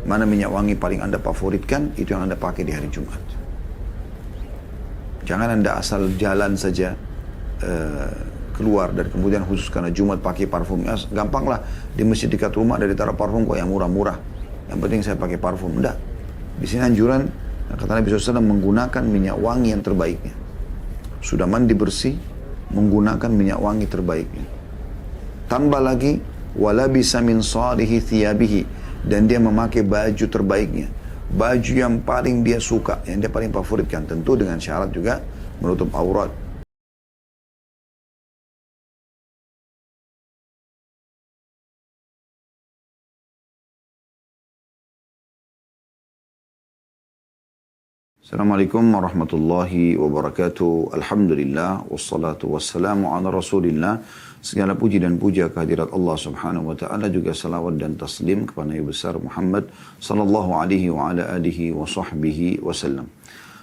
mana minyak wangi paling Anda favoritkan, itu yang Anda pakai di hari Jumat. Jangan Anda asal jalan saja keluar dan kemudian khusus karena Jumat pakai parfum. Ya, gampang lah, di masjid dekat rumah dari taruh parfum kok yang murah-murah. Yang penting saya pakai parfum. Enggak. Di sini anjuran, kata Nabi SAW, menggunakan minyak wangi yang terbaiknya. Sudah mandi bersih, menggunakan minyak wangi terbaiknya. Tambah lagi, walabisa min salihi thiyabihi, dan dia memakai baju terbaiknya. Baju yang paling dia suka, yang dia paling favoritkan. Tentu dengan syarat juga menutup aurat. Assalamualaikum warahmatullahi wabarakatuh. Alhamdulillah wassalatu wassalamu ala Rasulillah. Segala puji dan puja kehadirat Allah Subhanahu wa taala, juga salawat dan taslim kepada Nabi besar Muhammad sallallahu alaihi wa ala alihi wa sahbihi wasallam.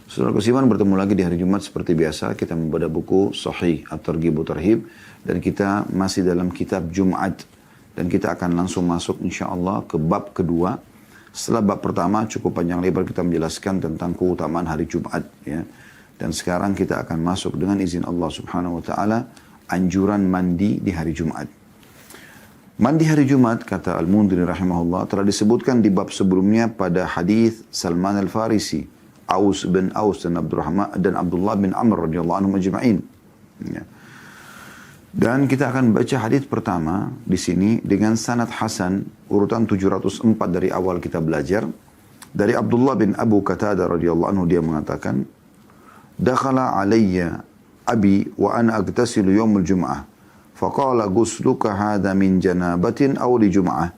Saudara kesiman, bertemu lagi di hari Jumat seperti biasa. Kita membaca buku Sahih At-Targhib wa Tarhib dan kita masih dalam kitab Jumat, dan kita akan langsung masuk insyaallah ke bab kedua. Setelah bab pertama cukup panjang lebar kita menjelaskan tentang keutamaan hari Jumat, ya. Dan sekarang kita akan masuk dengan izin Allah Subhanahu wa taala anjuran mandi di hari Jumat. Mandi hari Jumat, kata Al-Mundhiri rahimahullah, telah disebutkan di bab sebelumnya pada hadis Salman Al-Farisi, Aus bin Aus dan Abdullah bin Amr radhiyallahu anhum ajma'in. Ya. Dan kita akan baca hadis pertama di sini dengan sanad hasan, urutan 704 dari awal kita belajar. Dari Abdullah bin Abu Qatadah radhiyallahu anhu, dia mengatakan, "Dakhala alayya abi wa ana agtasilu yawmul jum'ah. Faqala ghusluka hadha min janabatin aw li jum'ah.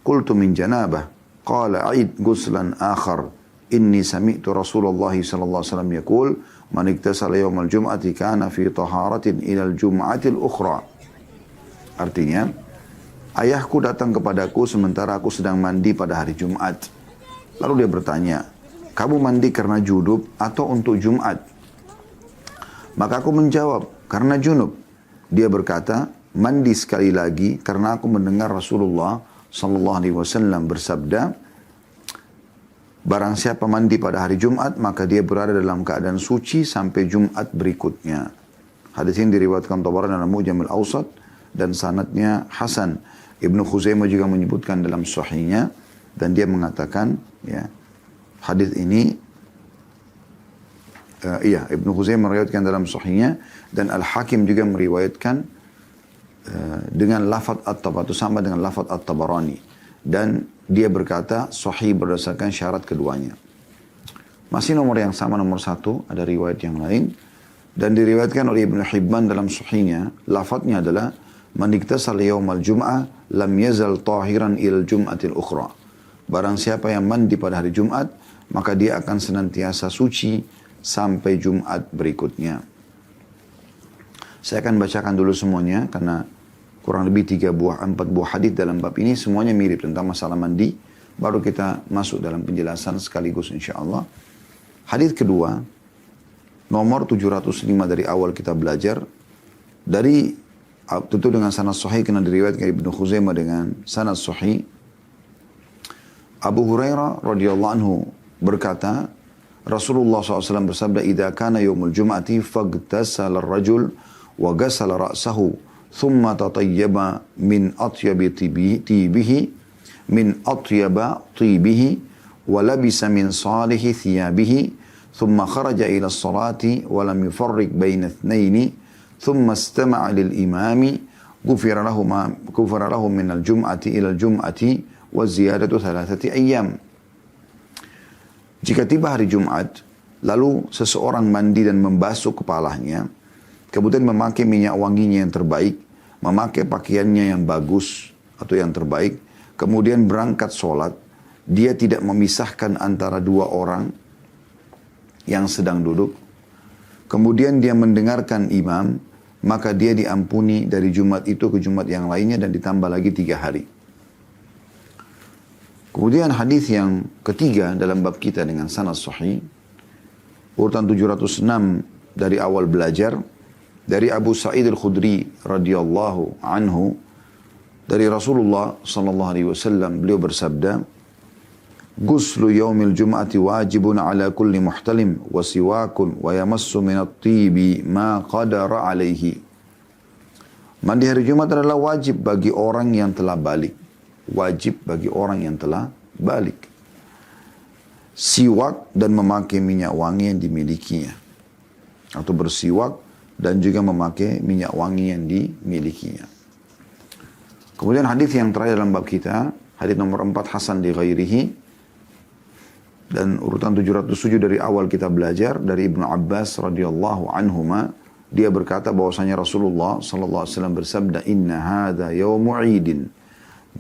Qultu min janabah. Qala 'id ghuslan akhar. Inni sami'tu Rasulullah sallallahu alaihi wasallam yaqul, man iktasala yawmal jum'ati kana fi taharatin ilal jum'atil ukhra." Artinya, ayahku datang kepadaku sementara aku sedang mandi pada hari Jumat. Lalu dia bertanya, kamu mandi karena junub atau untuk Jumat? Maka aku menjawab, karena junub. Dia berkata, mandi sekali lagi karena aku mendengar Rasulullah sallallahu alaihi wasallam bersabda, barang siapa mandi pada hari Jumat, maka dia berada dalam keadaan suci sampai Jumat berikutnya. Hadis ini diriwayatkan Tabarani dalam Mu'jam al-Awsat dan sanadnya hasan. Ibnu Khuzaimah juga menyebutkan dalam sahihnya, dan dia mengatakan, ya, hadis ini Ibnu Khuzaimah meriwayatkan dalam sahihnya, dan Al-Hakim juga meriwayatkan dengan lafaz At-Tabarani, sama dengan lafaz At-Tabarani. Dan dia berkata sahih berdasarkan syarat keduanya. Masih nomor yang sama, nomor 1, ada riwayat yang lain. Dan diriwayatkan oleh Ibnu Hibban dalam sahihnya, lafadznya adalah, man iktasala yaumal jum'ah lam yazal tahiran il jum'atil ukhra. Barang siapa yang mandi pada hari Jumat, maka dia akan senantiasa suci sampai Jumat berikutnya. Saya akan bacakan dulu semuanya, karena kurang lebih 4 buah hadis dalam bab ini, semuanya mirip tentang masalah mandi. Baru kita masuk dalam penjelasan sekaligus insyaAllah. Hadis kedua, nomor 705 dari awal kita belajar. Dari, tentu dengan sanad sahih, kena diriwayatkan Ibnu Khuzaimah dengan sanad sahih. Abu Hurairah radhiyallahu anhu berkata, Rasulullah SAW bersabda, "Idza kana yaumul jum'ati faghtasala ar-rajul wa ghasala ra'sahu, thumma tatayyaba min atyabi tibihi wa labisa min salihi thiyabihi, thumma kharaja ila as-salati wa lam yufarriq baina ithnaini, thumma istama'a lil imami, ghufira lahu min al-jum'ati ila al-jum'ati wa ziyadatu 3 ayyam." Jika tiba hari Jumat, lalu seseorang mandi dan membasuh kepalanya, kemudian memakai minyak wanginya yang terbaik, memakai pakaiannya yang bagus atau yang terbaik, kemudian berangkat sholat, dia tidak memisahkan antara 2 orang yang sedang duduk, kemudian dia mendengarkan imam, maka dia diampuni dari Jumat itu ke Jumat yang lainnya dan ditambah lagi 3 hari. Kemudian hadis yang ketiga dalam bab kita dengan sanad sahih, urutan 706 dari awal belajar, dari Abu Sa'id Al-Khudri radhiyallahu anhu, dari Rasulullah sallallahu alaihi wasallam, beliau bersabda, Ghuslu yaumil jum'ati wajibun ala kulli muhtalim wa siwakun wa yamassu minat tibi ma qadara alaihi. Mandi hari Jumat adalah wajib bagi orang yang telah balik. Wajib bagi orang yang telah balik. Siwak dan memakai minyak wangi yang dimilikinya. Atau bersiwak dan juga memakai minyak wangi yang dimilikinya. Kemudian hadis yang terakhir dalam bab kita, hadis nomor 4 Hasan di ghairihi. Dan urutan 707 dari awal kita belajar dari Ibnu Abbas radhiyallahu anhuma, dia berkata bahwasanya Rasulullah sallallahu alaihi wasallam bersabda, "Inna hadza yaumu 'idin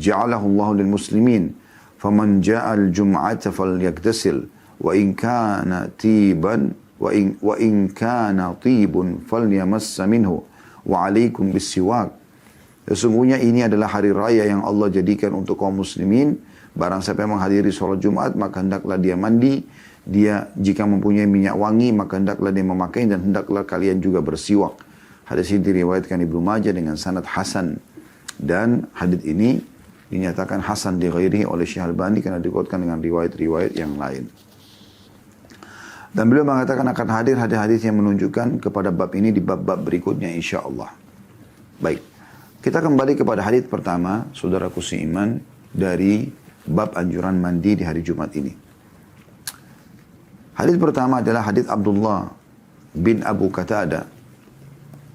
ja'alahu Allah lil muslimin, faman ja'a al-jum'ata falyaktasil wa in kana tiban wa in kana tibun falyamassa minhu wa 'alaikum bis-siwak." Sesungguhnya ini adalah hari raya yang Allah jadikan untuk kaum muslimin. Barang siapa yang menghadiri sholat Jumat, maka hendaklah dia mandi. Dia jika mempunyai minyak wangi, maka hendaklah dia memakai dan hendaklah kalian juga bersiwak. Hadis ini diriwayatkan Ibnu Majah dengan sanad hasan. Dan hadis ini dinyatakan hasan di ghairihi oleh Syekh Albani karena dikuatkan dengan riwayat-riwayat yang lain. Dan beliau mengatakan akan hadir hadis-hadis yang menunjukkan kepada bab ini di bab-bab berikutnya insyaAllah. Baik, kita kembali kepada hadis pertama, saudaraku seiman, dari bab anjuran mandi di hari Jumat ini. Hadis pertama adalah hadis Abdullah bin Abu Qatadah.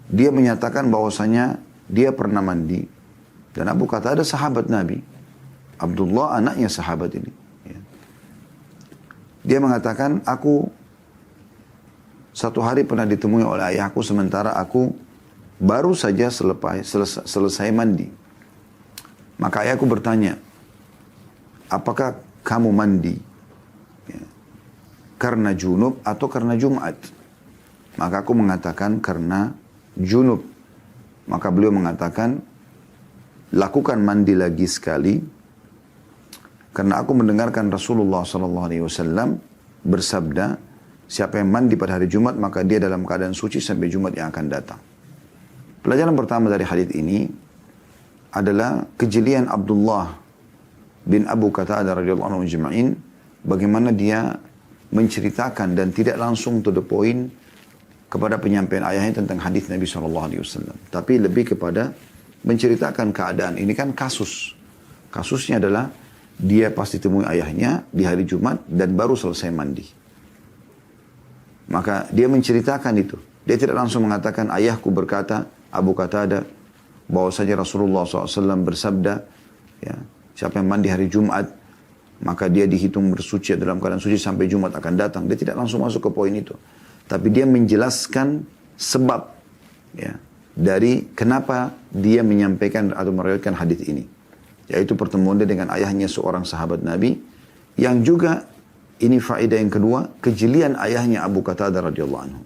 Dia menyatakan bahwasanya dia pernah mandi. Dan Abu Qatadah sahabat Nabi. Abdullah anaknya sahabat ini. Dia mengatakan, aku satu hari pernah ditemui oleh ayahku sementara aku baru saja selesai mandi. Maka ayahku bertanya, apakah kamu mandi karena junub atau karena Jumat? Maka aku mengatakan karena junub. Maka beliau mengatakan, lakukan mandi lagi sekali. Karena aku mendengarkan Rasulullah SAW bersabda, siapa yang mandi pada hari Jumat, maka dia dalam keadaan suci sampai Jumat yang akan datang. Pelajaran pertama dari hadis ini adalah kejelian Abdullah bin Abu Qatadah radhiyallahu anhu ajma'in, bagaimana dia menceritakan dan tidak langsung to the point kepada penyampaian ayahnya tentang hadis Nabi SAW. Tapi lebih kepada menceritakan keadaan. Ini kan kasus. Kasusnya adalah dia pasti temui ayahnya di hari Jumat dan baru selesai mandi. Maka dia menceritakan itu. Dia tidak langsung mengatakan, ayahku berkata, Abu Qatadah, bahwasanya Rasulullah SAW bersabda, ya, siapa yang mandi hari Jumat, maka dia dihitung bersuci dalam keadaan suci sampai Jumat akan datang. Dia tidak langsung masuk ke poin itu. Tapi dia menjelaskan sebab, ya, dari kenapa dia menyampaikan atau meriwayatkan hadis ini. Yaitu pertemuan dia dengan ayahnya seorang sahabat Nabi. Yang juga, ini faedah yang kedua, kejelian ayahnya Abu Qatadah radhiyallahu anhu.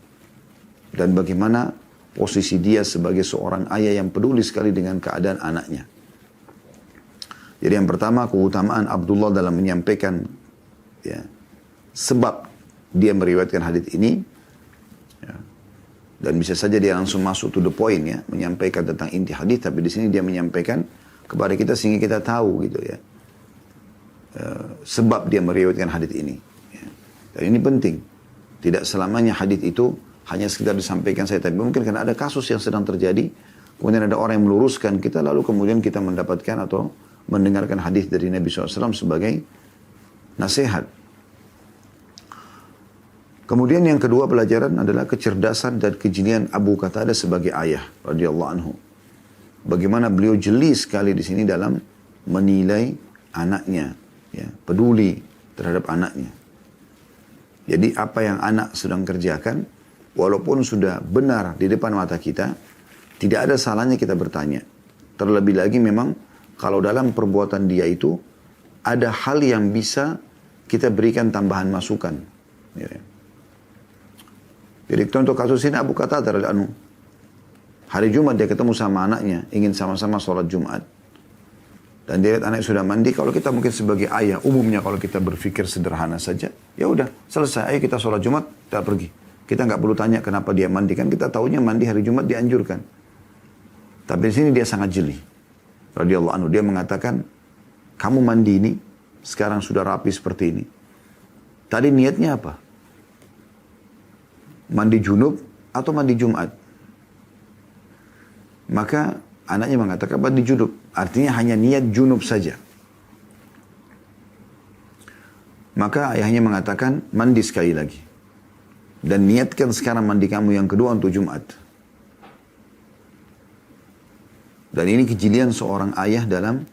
Dan bagaimana posisi dia sebagai seorang ayah yang peduli sekali dengan keadaan anaknya. Jadi yang pertama, keutamaan Abdullah dalam menyampaikan, ya, sebab dia meriwayatkan hadis ini, ya, dan bisa saja dia langsung masuk to the point, ya, menyampaikan tentang inti hadis, tapi di sini dia menyampaikan kepada kita sehingga kita tahu gitu, ya, sebab dia meriwayatkan hadis ini. Ya. Dan ini penting. Tidak selamanya hadis itu hanya sekedar disampaikan saya, tapi mungkin karena ada kasus yang sedang terjadi, kemudian ada orang yang meluruskan kita, lalu kemudian kita mendapatkan atau mendengarkan hadis dari Nabi SAW sebagai nasihat. Kemudian yang kedua pelajaran adalah kecerdasan dan kejelian Abu Qatadah sebagai ayah radhiyallahu anhu. Bagaimana beliau jeli sekali di sini dalam menilai anaknya, ya, peduli terhadap anaknya. Jadi apa yang anak sedang kerjakan, walaupun sudah benar di depan mata kita, tidak ada salahnya kita bertanya. Terlebih lagi memang kalau dalam perbuatan dia itu ada hal yang bisa kita berikan tambahan masukan. Ya. Jadi contoh kasus ini Abu Qatadah radhiyallahu anhu. Hari Jumat dia ketemu sama anaknya, ingin sama-sama sholat Jumat. Dan dia lihat anaknya sudah mandi. Kalau kita mungkin sebagai ayah, umumnya kalau kita berpikir sederhana saja, ya udah selesai, ayo kita sholat Jumat, kita pergi. Kita nggak perlu tanya kenapa dia mandi, kan kita tahunya mandi hari Jumat dianjurkan. Tapi di sini dia sangat jeli. Radhiyallahu anhu, dia mengatakan, kamu mandi ini sekarang sudah rapi seperti ini. Tadi niatnya apa? Mandi junub atau mandi Jumat? Maka anaknya mengatakan mandi junub. Artinya hanya niat junub saja. Maka ayahnya mengatakan mandi sekali lagi. Dan niatkan sekarang mandi kamu yang kedua untuk Jumat. Dan ini kejelian seorang ayah dalam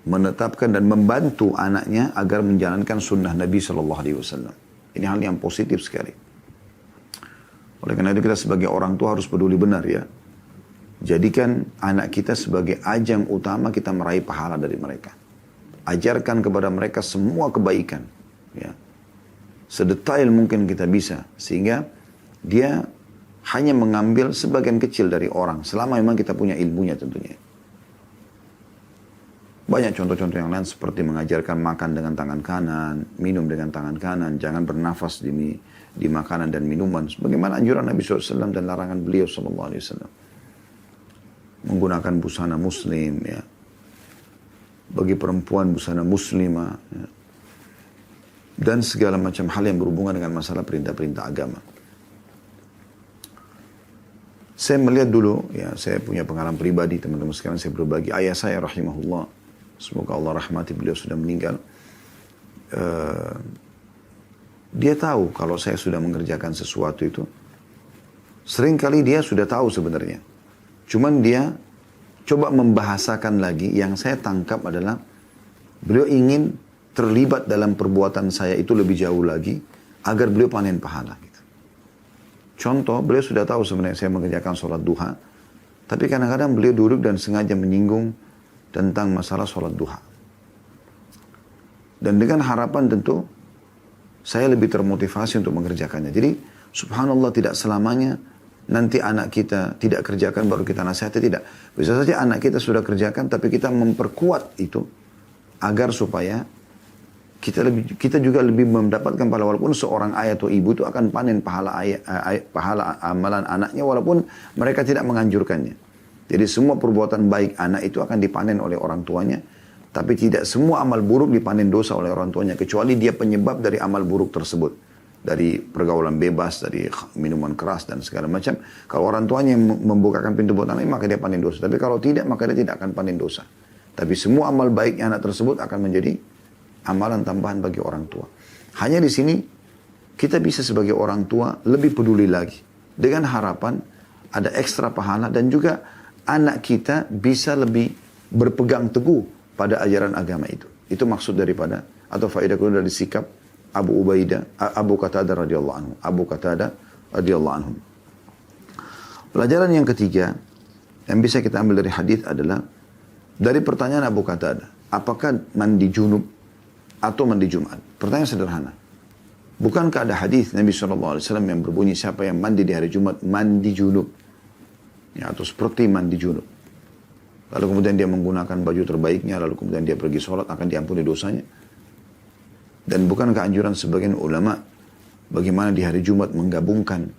menetapkan dan membantu anaknya agar menjalankan sunnah Nabi SAW. Ini hal yang positif sekali. Oleh karena itu kita sebagai orang tua harus peduli benar ya. Jadikan anak kita sebagai ajang utama kita meraih pahala dari mereka. Ajarkan kepada mereka semua kebaikan. Ya. Sedetail mungkin kita bisa. Sehingga dia hanya mengambil sebagian kecil dari orang. Selama memang kita punya ilmunya tentunya. Banyak contoh-contoh yang lain seperti mengajarkan makan dengan tangan kanan, minum dengan tangan kanan, jangan bernafas di makanan dan minuman. Sebagaimana anjuran Nabi SAW dan larangan beliau SAW. Menggunakan busana muslim, ya. Bagi perempuan busana muslimah, ya. Dan segala macam hal yang berhubungan dengan masalah perintah-perintah agama. Saya melihat dulu, ya saya punya pengalaman pribadi, teman-teman sekalian saya berbagi. Ayah saya rahimahullah, semoga Allah rahmati, beliau sudah meninggal. Dia tahu kalau saya sudah mengerjakan sesuatu itu. Seringkali dia sudah tahu sebenarnya. Cuman dia coba membahasakan lagi. Yang saya tangkap adalah beliau ingin terlibat dalam perbuatan saya itu lebih jauh lagi. Agar beliau panen pahala. Gitu. Contoh, beliau sudah tahu sebenarnya saya mengerjakan sholat duha. Tapi kadang-kadang beliau duduk dan sengaja menyinggung tentang masalah sholat duha. Dan dengan harapan tentu saya lebih termotivasi untuk mengerjakannya. Jadi subhanallah tidak selamanya nanti anak kita tidak kerjakan baru kita nasihati, tidak. Bisa saja anak kita sudah kerjakan tapi kita memperkuat itu agar supaya kita juga lebih mendapatkan pahala, walaupun seorang ayah atau ibu itu akan panen pahala amalan anaknya walaupun mereka tidak menganjurkannya. Jadi semua perbuatan baik anak itu akan dipanen oleh orang tuanya. Tapi tidak semua amal buruk dipanen dosa oleh orang tuanya. Kecuali dia penyebab dari amal buruk tersebut. Dari pergaulan bebas, dari minuman keras dan segala macam. Kalau orang tuanya yang membukakan pintu buat anaknya, maka dia panen dosa. Tapi kalau tidak, maka dia tidak akan panen dosa. Tapi semua amal baiknya anak tersebut akan menjadi amalan tambahan bagi orang tua. Hanya di sini, kita bisa sebagai orang tua lebih peduli lagi. Dengan harapan ada ekstra pahala dan juga anak kita bisa lebih berpegang teguh pada ajaran agama itu. Itu maksud daripada atau faedah kedua dari sikap Abu Qatadah radhiyallahu anhu. Abu Qatadah radhiyallahu anhu. Pelajaran yang ketiga yang bisa kita ambil dari hadis adalah dari pertanyaan Abu Qatadah, apakah mandi junub atau mandi Jumat? Pertanyaan sederhana. Bukankah ada hadis Nabi SAW yang berbunyi siapa yang mandi di hari Jumat mandi junub? Ya, atau seperti mandi junub. Lalu kemudian dia menggunakan baju terbaiknya, lalu kemudian dia pergi sholat, akan diampuni dosanya. Dan bukankah anjuran sebagian ulama, bagaimana di hari Jumat menggabungkan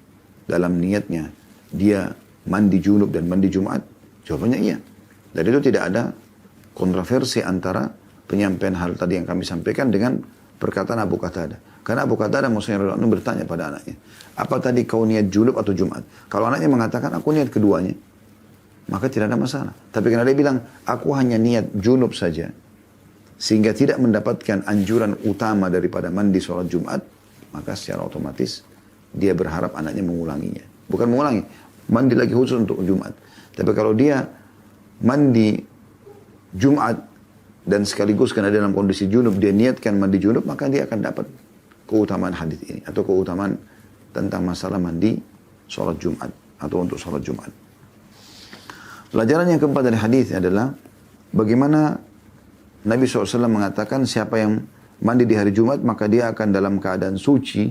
dalam niatnya, dia mandi junub dan mandi Jumat? Jawabannya iya. Dan itu tidak ada kontroversi antara penyampaian hal tadi yang kami sampaikan dengan perkataan Abu Qatadah. Karena Abu Qatadah maksudnya bertanya pada anaknya, apa tadi kau niat junub atau Jumat? Kalau anaknya mengatakan aku niat keduanya, maka tidak ada masalah. Tapi karena dia bilang aku hanya niat junub saja, sehingga tidak mendapatkan anjuran utama daripada mandi sholat Jumat, maka secara otomatis dia berharap anaknya mengulanginya. Bukan mengulangi, mandi lagi khusus untuk Jumat. Tapi kalau dia mandi Jumat dan sekaligus karena dia dalam kondisi junub, dia niatkan mandi junub, maka dia akan dapat keutamaan hadis ini atau keutamaan tentang masalah mandi sholat Jumat atau untuk sholat Jumat. Pelajaran yang keempat dari hadis adalah bagaimana Nabi SAW mengatakan siapa yang mandi di hari Jumat maka dia akan dalam keadaan suci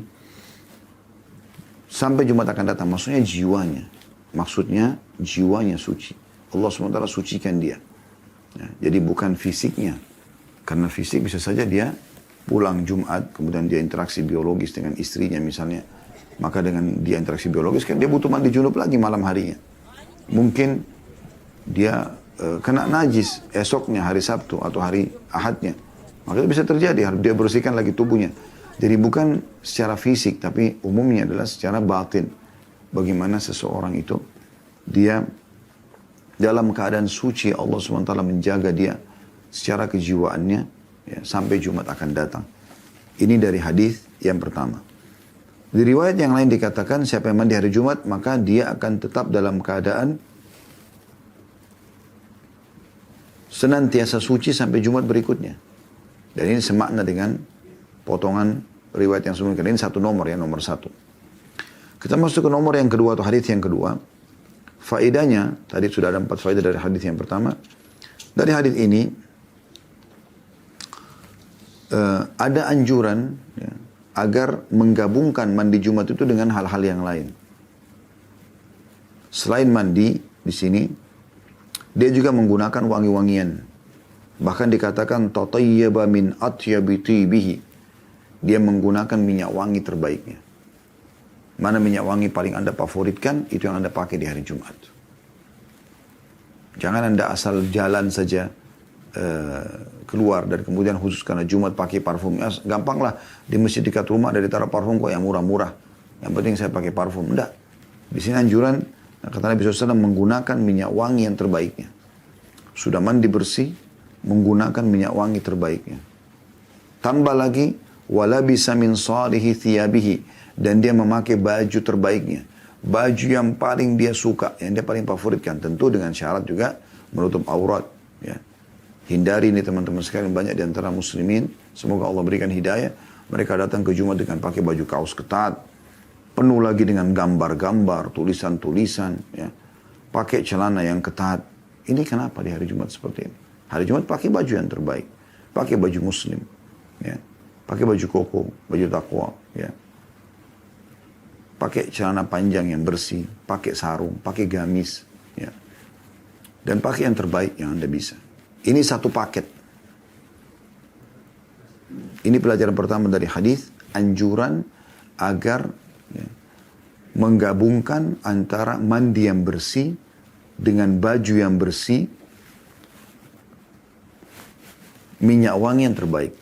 sampai Jumat akan datang. Maksudnya jiwanya. Maksudnya jiwanya suci. Allah SWT sucikan dia. Ya, jadi bukan fisiknya. Karena fisik bisa saja dia pulang Jumat, kemudian dia interaksi biologis dengan istrinya misalnya. Maka dengan dia interaksi biologis kan dia butuh mandi junub lagi malam harinya. Mungkin dia kena najis esoknya hari Sabtu atau hari Ahadnya. Maka itu bisa terjadi, harus dia bersihkan lagi tubuhnya. Jadi bukan secara fisik, tapi umumnya adalah secara batin. Bagaimana seseorang itu, dia dalam keadaan suci, Allah SWT menjaga dia secara kejiwaannya, ya, sampai Jumat akan datang. Ini dari hadis yang pertama. Di riwayat yang lain dikatakan, siapa yang mandi hari Jumat, maka dia akan tetap dalam keadaan senantiasa suci sampai Jumat berikutnya. Dan ini semakna dengan potongan riwayat yang sebelumnya. Ini satu nomor ya, nomor satu. Kita masuk ke nomor yang kedua atau hadis yang kedua. Faedahnya, tadi sudah ada 4 faedah dari hadis yang pertama. Dari hadis ini, ada anjuran ya, agar menggabungkan mandi Jumat itu dengan hal-hal yang lain. Selain mandi di sini, dia juga menggunakan wangi-wangian. Bahkan dikatakan tatayyaba min atyabi tibihi. Dia menggunakan minyak wangi terbaiknya. Mana minyak wangi paling Anda favoritkan, itu yang Anda pakai di hari Jumat. Jangan Anda asal jalan saja keluar dan kemudian khusus karena Jumat pakai parfum. Gampang lah, di masjid dekat rumah ada ditaruh parfum kok yang murah-murah. Yang penting saya pakai parfum. Enggak. Di sini anjuran, kata Nabi SAW, menggunakan minyak wangi yang terbaiknya. Sudah mandi bersih, menggunakan minyak wangi terbaiknya. Tambah lagi, walabisa min salihi thiyabihi, dan dia memakai baju terbaiknya. Baju yang paling dia suka, yang dia paling favoritkan. Tentu dengan syarat juga menutup aurat. Ya. Hindari ini teman-teman sekalian, banyak di antara muslimin, semoga Allah berikan hidayah. Mereka datang ke Jumat dengan pakai baju kaos ketat, penuh lagi dengan gambar-gambar, tulisan-tulisan, ya. Pakai celana yang ketat. Ini kenapa di hari Jumat seperti ini? Hari Jumat pakai baju yang terbaik. Pakai baju muslim. Ya. Pakai baju koko, baju takwa. Ya. Pakai celana panjang yang bersih. Pakai sarung, pakai gamis. Ya. Dan pakai yang terbaik yang Anda bisa. Ini satu paket. Ini pelajaran pertama dari hadis, anjuran agar ya, menggabungkan antara mandi yang bersih dengan baju yang bersih, minyak wangi yang terbaik.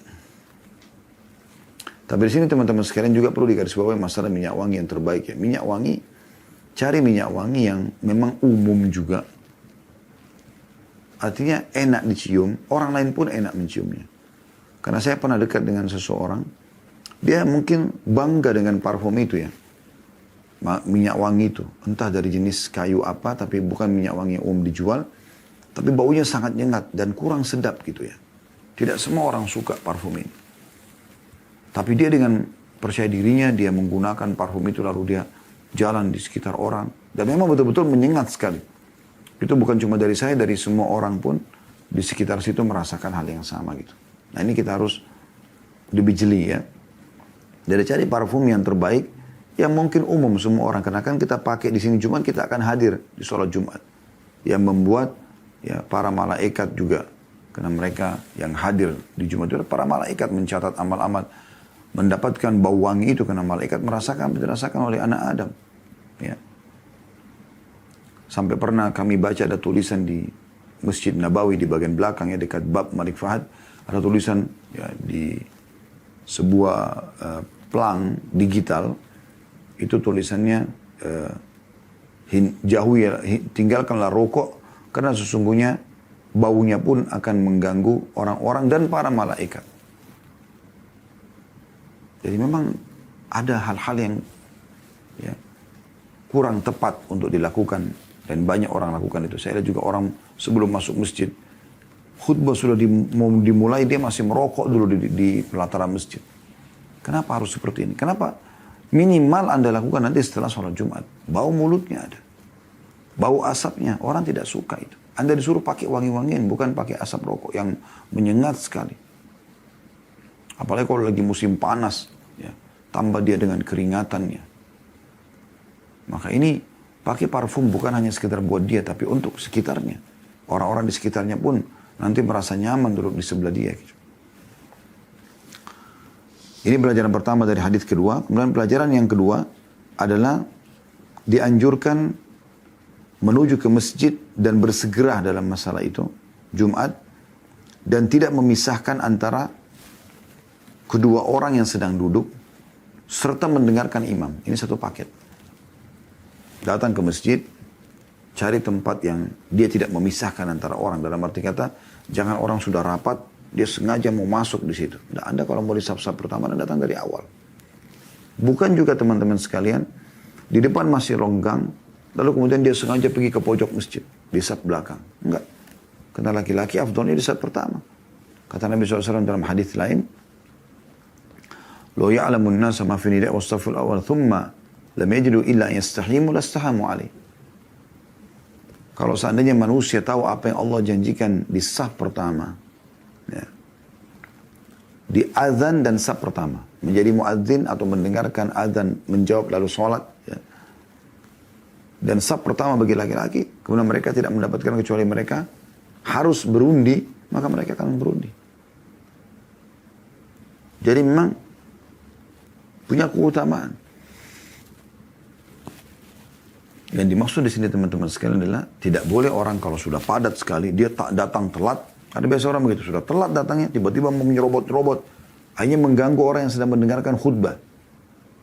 Tapi di sini teman-teman sekalian juga perlu digarisbawahi masalah minyak wangi yang terbaik ya. Minyak wangi, cari minyak wangi yang memang umum juga. Artinya enak dicium, orang lain pun enak menciumnya. Karena saya pernah dekat dengan seseorang, dia mungkin bangga dengan parfum itu ya. Minyak wangi itu, entah dari jenis kayu apa, tapi bukan minyak wangi yang umum dijual. Tapi baunya sangat nyengat dan kurang sedap gitu ya. Tidak semua orang suka parfum ini. Tapi dia dengan percaya dirinya, dia menggunakan parfum itu lalu dia jalan di sekitar orang. Dan memang betul-betul menyengat sekali. Itu bukan cuma dari saya, dari semua orang pun di sekitar situ merasakan hal yang sama gitu. Nah ini kita harus lebih jeli ya. Dari cari parfum yang terbaik, yang mungkin umum semua orang. Karena kan kita pakai di sini Jumat, kita akan hadir di sholat Jumat. Yang membuat ya para malaikat juga. Karena mereka yang hadir di Jumat itu, para malaikat mencatat amal-amal. Mendapatkan bau wangi itu karena malaikat dirasakan oleh anak Adam. Ya. Sampai pernah kami baca ada tulisan di Masjid Nabawi di bagian belakang ya dekat bab Malik Fahad. Ada tulisan ya, di sebuah plang digital. Itu tulisannya tinggalkanlah rokok karena sesungguhnya baunya pun akan mengganggu orang-orang dan para malaikat. Jadi memang ada hal-hal yang ya, kurang tepat untuk dilakukan. Dan banyak orang lakukan itu. Saya lihat juga orang sebelum masuk masjid. Khutbah sudah mau dimulai, dia masih merokok dulu di pelataran masjid. Kenapa harus seperti ini? Kenapa minimal Anda lakukan nanti setelah sholat Jumat? Bau mulutnya ada. Bau asapnya, orang tidak suka itu. Anda disuruh pakai wangi-wangian, bukan pakai asap rokok yang menyengat sekali. Apalagi kalau lagi musim panas. Ya, tambah dia dengan keringatannya. Maka ini pakai parfum bukan hanya sekedar buat dia, tapi untuk sekitarnya. Orang-orang di sekitarnya pun nanti merasa nyaman duduk di sebelah dia. Gitu. Ini pelajaran pertama dari hadis kedua. Kemudian pelajaran yang kedua adalah dianjurkan menuju ke masjid dan bersegera dalam masalah itu, Jumat, dan tidak memisahkan antara kedua orang yang sedang duduk, serta mendengarkan imam. Ini satu paket. Datang ke masjid, cari tempat yang dia tidak memisahkan antara orang. Dalam arti kata, jangan orang sudah rapat, dia sengaja mau masuk di situ. Nah, Anda kalau mau di saf-saf pertama, Anda datang dari awal. Bukan juga teman-teman sekalian, di depan masih ronggang, lalu kemudian dia sengaja pergi ke pojok masjid, di saf belakang. Enggak. Karena laki-laki afdolnya di saf pertama. Kata Nabi SAW dalam hadis lain, "Lo ya'lamun nasa ma fi nida' was-saful awal, thumma lam yajidu illa yastahimu lastahamu alaih." Kalau seandainya manusia tahu apa yang Allah janjikan di saf pertama, ya, di azan dan saf pertama, menjadi muadzin atau mendengarkan azan, menjawab lalu sholat, ya, dan saf pertama bagi laki-laki, kemudian mereka tidak mendapatkan kecuali mereka harus berundi, maka mereka akan berundi. Jadi memang punya keutamaan. Yang dimaksud di sini teman-teman sekalian adalah tidak boleh orang kalau sudah padat sekali, dia tak datang telat. Ada biasa orang begitu, sudah telat datangnya, tiba-tiba mau menyerobot-robot, hanya mengganggu orang yang sedang mendengarkan khutbah.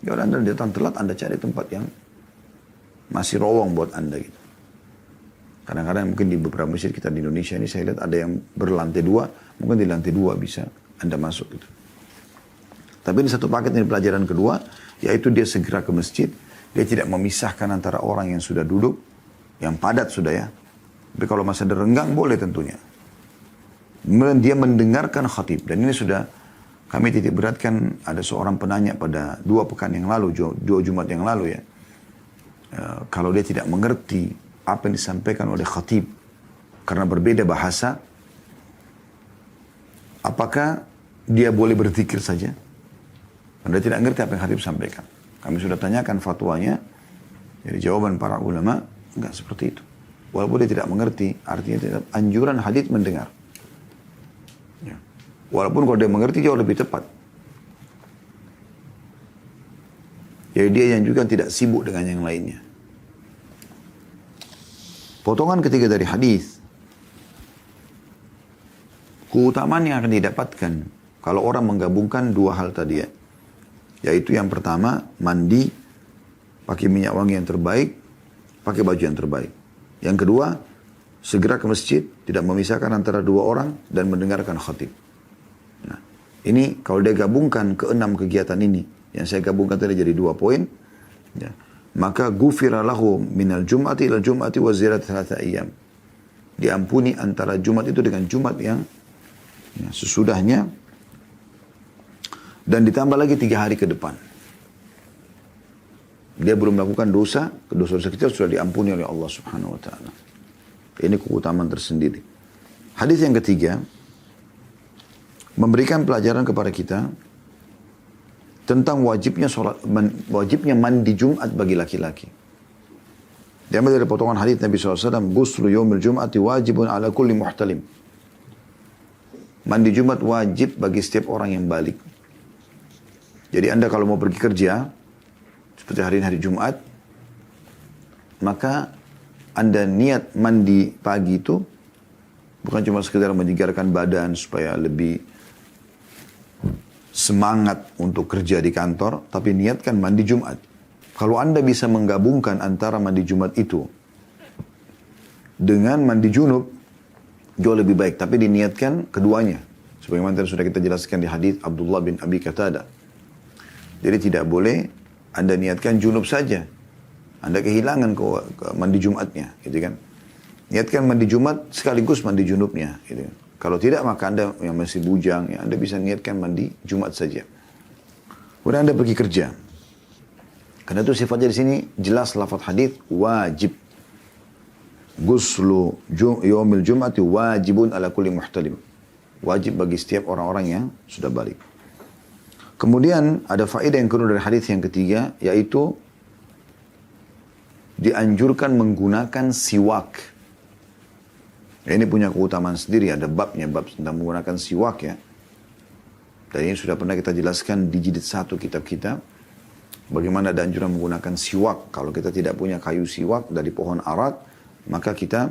Ya udah, Anda datang telat, Anda cari tempat yang masih rowong buat Anda gitu. Kadang-kadang mungkin di beberapa masjid kita di Indonesia ini saya lihat ada yang berlantai 2, mungkin di lantai 2 bisa Anda masuk gitu. Tapi ini satu paket dari pelajaran kedua, yaitu dia segera ke masjid, dia tidak memisahkan antara orang yang sudah duduk, yang padat sudah ya. Tapi kalau masih ada renggang boleh tentunya. Kemudian dia mendengarkan khatib, dan ini sudah kami titik beratkan, ada seorang penanya pada 2 pekan yang lalu, 2 Jumat yang lalu ya. Kalau dia tidak mengerti apa yang disampaikan oleh khatib, karena berbeda bahasa, apakah dia boleh berzikir saja? Anda tidak mengerti apa yang khatib sampaikan. Kami sudah tanyakan fatwanya, jadi jawaban para ulama, enggak seperti itu. Walaupun dia tidak mengerti, artinya tidak anjuran hadits mendengar. Ya. Walaupun kalau dia mengerti jauh lebih tepat. Jadi dia yang juga tidak sibuk dengan yang lainnya. Potongan ketiga dari hadis, keutamaan yang akan didapatkan kalau orang menggabungkan 2 hal tadi ya. Yaitu yang pertama, mandi, pakai minyak wangi yang terbaik, pakai baju yang terbaik. Yang kedua, segera ke masjid, tidak memisahkan antara 2 orang, dan mendengarkan khatib. Nah, ini kalau dia gabungkan ke-6 kegiatan ini, yang saya gabungkan tadi jadi 2 poin, ya, maka gufira lahu minal jum'ati ila jum'ati wa ziyarat 3 ayyam. Diampuni antara Jumat itu dengan Jumat yang ya, sesudahnya, dan ditambah lagi 3 hari ke depan. Dia belum melakukan dosa kecil sudah diampuni oleh Allah Subhanahu wa taala. Ini keutamaan tersendiri. Hadis yang ketiga memberikan pelajaran kepada kita tentang wajibnya mandi Jumat bagi laki-laki. Diambil dari potongan hadis Nabi SAW, "Ghuslu yaumil Jum'ati wajibun ala kulli muhtalim." Mandi Jumat wajib bagi setiap orang yang balik. Jadi Anda kalau mau pergi kerja, seperti hari ini hari Jumat, maka Anda niat mandi pagi itu, bukan cuma sekedar menyegarkan badan supaya lebih semangat untuk kerja di kantor, tapi niatkan mandi Jumat. Kalau Anda bisa menggabungkan antara mandi Jumat itu dengan mandi junub, jauh lebih baik. Tapi diniatkan keduanya. Sebagaimana tadi sudah kita jelaskan di hadis Abdullah bin Abi Qatadah. Jadi tidak boleh Anda niatkan junub saja. Anda kehilangan mandi Jumatnya, gitu kan. Niatkan mandi Jumat sekaligus mandi junubnya, gitu kan. Kalau tidak maka Anda yang masih bujang, ya Anda bisa niatkan mandi Jumat saja. Kemudian Anda pergi kerja. Karena itu sifatnya di sini jelas lafaz hadis wajib. Ghuslu yaumil Jum'ati wajibun ala kulli muhtalim. Wajib bagi setiap orang-orang yang sudah balik. Kemudian ada faedah yang kedua dari hadis yang ketiga, yaitu dianjurkan menggunakan siwak. Ini punya keutamaan sendiri, ada babnya, bab tentang menggunakan siwak ya. Dan ini sudah pernah kita jelaskan di jilid 1 kitab kita. Bagaimana ada anjuran menggunakan siwak. Kalau kita tidak punya kayu siwak dari pohon arak, maka kita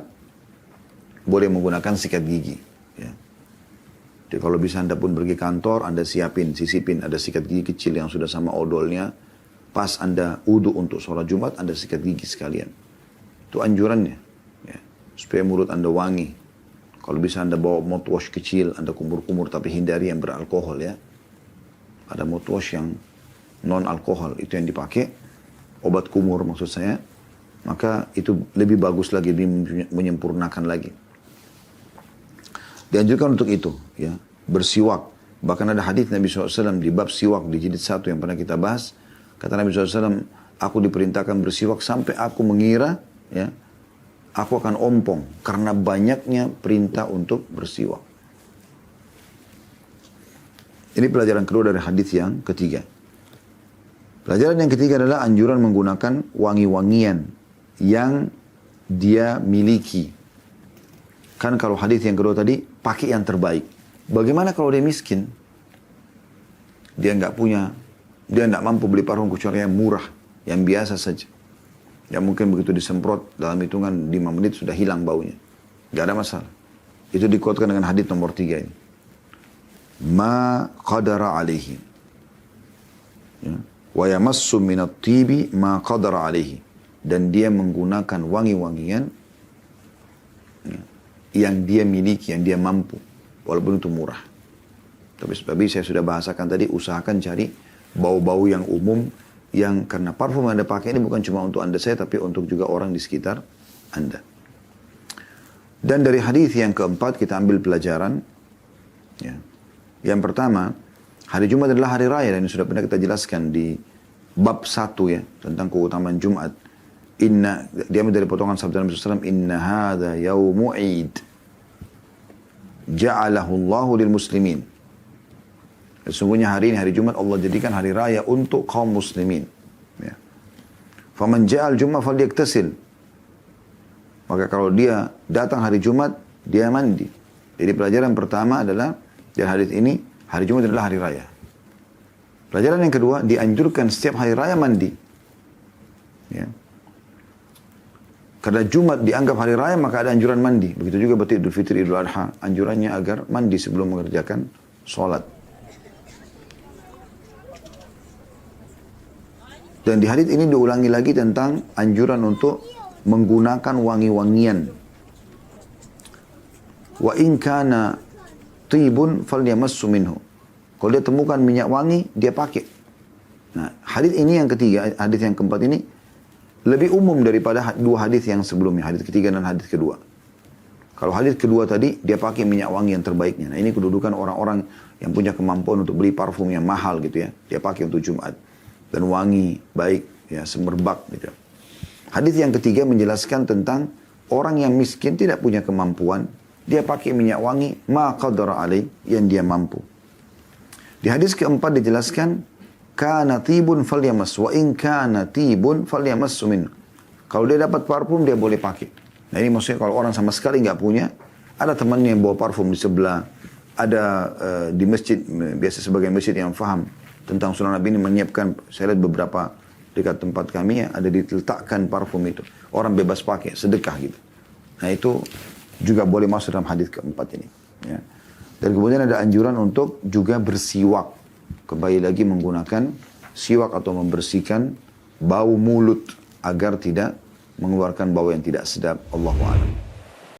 boleh menggunakan sikat gigi. Ya. Jadi kalau bisa Anda pun pergi kantor, Anda sisipin ada sikat gigi kecil yang sudah sama odolnya. Pas Anda wudu untuk sholat Jumat, Anda sikat gigi sekalian. Itu anjurannya. Ya. Supaya mulut Anda wangi. Kalau bisa Anda bawa mouthwash kecil, Anda kumur-kumur tapi hindari yang beralkohol ya. Ada mouthwash yang non-alkohol, itu yang dipakai. Obat kumur maksud saya. Maka itu lebih bagus lagi, lebih menyempurnakan lagi. Dianjurkan untuk itu, ya, bersiwak. Bahkan ada hadis Nabi SAW di bab siwak di jilid 1 yang pernah kita bahas. Kata Nabi SAW, aku diperintahkan bersiwak sampai aku mengira, ya, aku akan ompong karena banyaknya perintah untuk bersiwak. Ini pelajaran kedua dari hadis yang ketiga. Pelajaran yang ketiga adalah anjuran menggunakan wangi-wangian yang dia miliki. Kan kalau hadis yang kedua tadi, pakai yang terbaik. Bagaimana kalau dia miskin? Dia nggak mampu beli parfum kecuali yang murah, yang biasa saja. Yang mungkin begitu disemprot, dalam hitungan 5 menit sudah hilang baunya. Nggak ada masalah. Itu dikuatkan dengan hadis nomor 3 ini. Ma qadara alaihi. Ya. Wa yamassu minat tibi ma qadara alaihi. Dan dia menggunakan wangi-wangian yang dia miliki, yang dia mampu. Walaupun itu murah. Tapi saya sudah bahasakan tadi, usahakan cari bau-bau yang umum, yang karena parfum yang Anda pakai ini bukan cuma untuk Anda saya, tapi untuk juga orang di sekitar Anda. Dan dari hadis yang keempat kita ambil pelajaran. Ya. Yang pertama, hari Jumat adalah hari raya, dan sudah pernah kita jelaskan di bab 1 ya, tentang keutamaan Jumat. Dia dari potongan sabda Nabi SAW, Inna hadha yawmu Eid. Ja'alahu Allahu lil muslimin. Sesungguhnya hari ini, hari Jumat, Allah jadikan hari raya untuk kaum muslimin. Ya. Faman ja'al Jumat falyaktasil. Maka kalau dia datang hari Jumat, dia mandi. Jadi pelajaran pertama adalah, dari hadis ini, hari Jumat adalah hari raya. Pelajaran yang kedua, dianjurkan setiap hari raya mandi. Ya. Karena Jumat dianggap hari raya, maka ada anjuran mandi. Begitu juga berarti Idul Fitri, Idul Adha. Anjurannya agar mandi sebelum mengerjakan sholat. Dan di hadits ini diulangi lagi tentang anjuran untuk menggunakan wangi-wangian. Wa in kana tibun falyamassu minhu. Kalau dia temukan minyak wangi, dia pakai. Nah, hadits ini yang ketiga, hadits yang keempat ini lebih umum daripada dua hadis yang sebelumnya, hadis ketiga dan hadis kedua. Kalau hadis kedua tadi, dia pakai minyak wangi yang terbaiknya. Nah, ini kedudukan orang-orang yang punya kemampuan untuk beli parfum yang mahal gitu ya. Dia pakai untuk Jumat. Dan wangi, baik, ya, semerbak gitu. Hadis yang ketiga menjelaskan tentang orang yang miskin tidak punya kemampuan. Dia pakai minyak wangi, ma qadara alaih, yang dia mampu. Di hadis keempat dijelaskan, kana tibun falyamas wa in kana tibun falyamassu min. Kalau dia dapat parfum dia boleh pakai. Nah ini maksudnya kalau orang sama sekali nggak punya, ada temannya yang bawa parfum di sebelah, ada di masjid, biasa sebagai masjid yang faham tentang sunnah Nabi ini menyiapkan, saya lihat beberapa dekat tempat kami ya, ada diletakkan parfum itu. Orang bebas pakai, sedekah gitu. Nah itu juga boleh masuk dalam hadis keempat ini. Ya. Dan kemudian ada anjuran untuk juga bersiwak. Kembali lagi menggunakan siwak atau membersihkan bau mulut agar tidak mengeluarkan bau yang tidak sedap. Allahu a'lam.